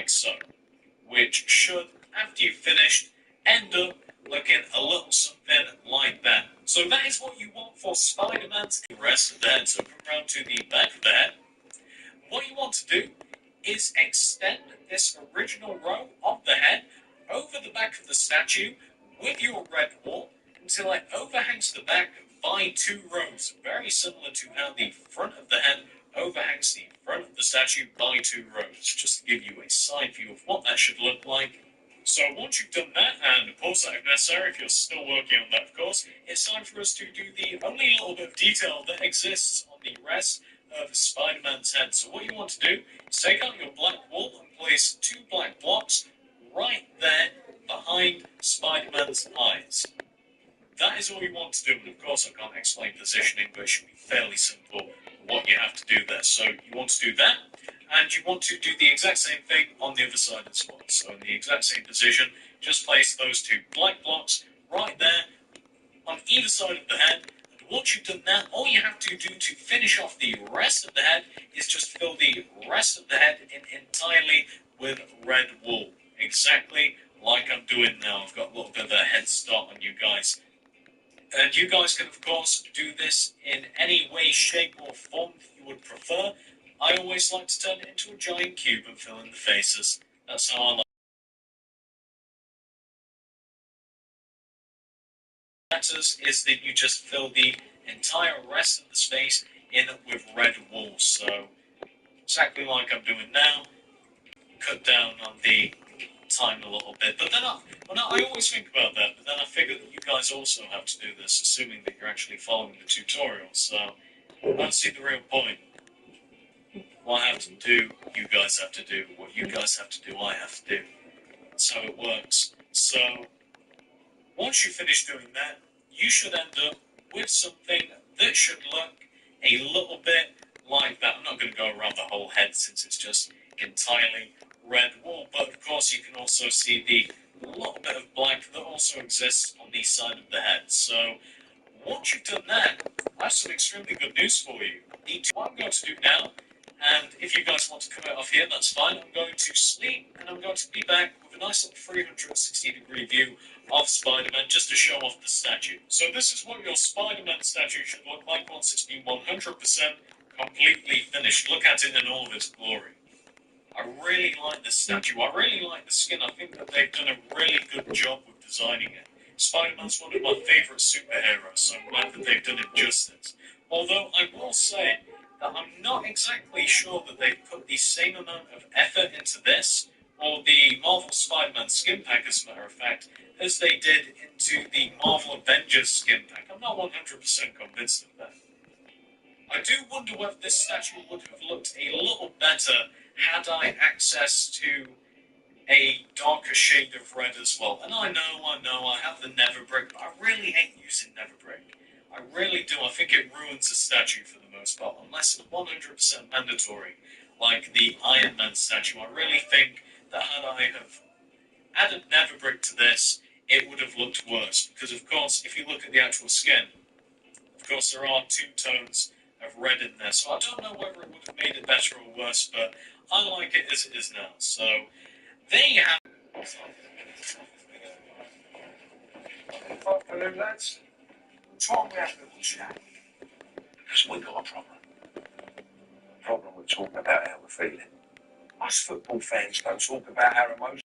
like so, which should, after you've finished, end up looking a little something like that. So that is what you want for Spider-Man's rest of the head. So come round to the back of the head. What you want to do is extend this original row of the head over the back of the statue with your red wool until it overhangs the back by 2 rows, very similar to how the front of the head overhangs the front of the statue by 2 rows, just to give you a side view of what that should look like. So once you've done that, and pause that if necessary, if you're still working on that of course, it's time for us to do the only little bit of detail that exists on the rest of Spider-Man's head. So what you want to do is take out your black wool and place 2 black blocks right there behind Spider-Man's eyes. That is all you want to do, and of course I can't explain positioning, but it should be fairly simple what you have to do there. So you want to do that, and you want to do the exact same thing on the other side as well. So in the exact same position, just place those 2 black blocks right there on either side of the head. And once you've done that, all you have to do to finish off the rest of the head is just fill the rest of the head in entirely with red wool. Exactly like I'm doing now. I've got a little bit of a head start on you guys. And you guys can, of course, do this in any way, shape, or form that you would prefer. I always like to turn it into a giant cube and fill in the faces. That's how I like it. What matters is that you just fill the entire rest of the space in with red wool. So, exactly like I'm doing now, cut down on the time a little bit. But then I always think about that, but then I figure that you guys also have to do this, assuming that you're actually following the tutorial. So I don't see the real point. What I have to do, you guys have to do. What you guys have to do, I have to do. That's how it works. So once you finish doing that, you should end up with something that should look a little bit like that. I'm not going to go around the whole head since it's just entirely red wool, but of course you can also see the little bit of black that also exists on the side of the head. So once you've done that, I have some extremely good news for you. What I'm going to do now, and if you guys want to come out of here, that's fine. I'm going to sleep, and I'm going to be back with a nice little 360-degree view of Spider-Man just to show off the statue. So this is what your Spider-Man statue should look like once it's been 100% completely finished. Look at it in all of its glory. I really like the statue. I really like the skin. I think that they've done a really good job with designing it. Spider-Man's one of my favourite superheroes, so I'm glad that they've done it justice. Although I will say that I'm not exactly sure that they've put the same amount of effort into this, or the Marvel Spider-Man skin pack, as a matter of fact, as they did into the Marvel Avengers skin pack. I'm not 100% convinced of that. I do wonder whether this statue would have looked a little better had I access to a darker shade of red as well. And I know, I have the Never Brick, but I really hate using Never Brick. I really do. I think it ruins a statue for the most part, unless it's 100% mandatory, like the Iron Man statue. I really think that had I have added Never Brick to this, it would have looked worse. Because, of course, if you look at the actual skin, of course, there are 2 tones of red in there. So I don't know whether it would have made it better or worse, but I like it as it is now. So there you have it. Afternoon, lads. Try and we have a little chat. Because we got a problem. Problem with talking about how we're feeling. Us football fans don't talk about our emotions.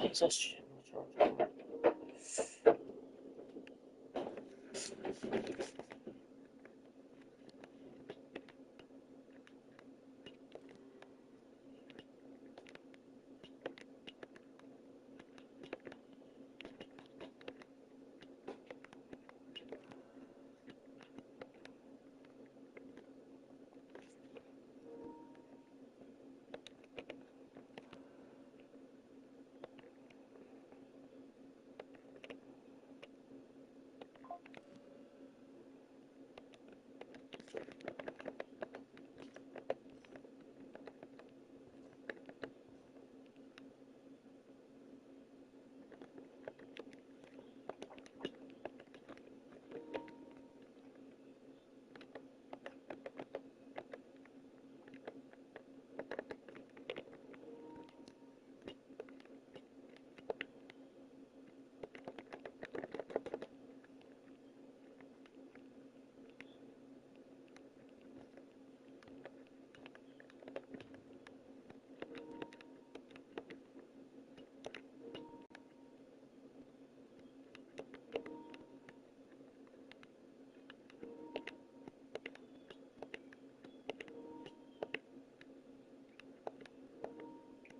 Exhaustion.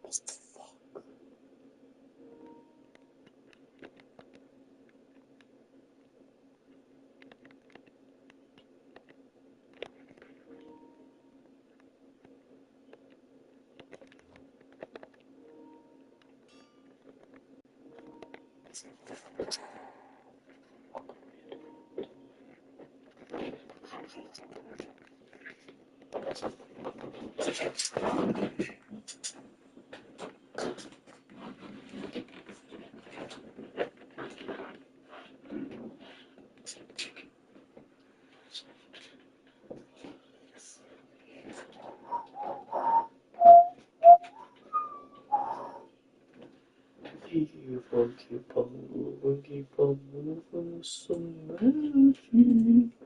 What the fuck? on, keep on moving, so magic.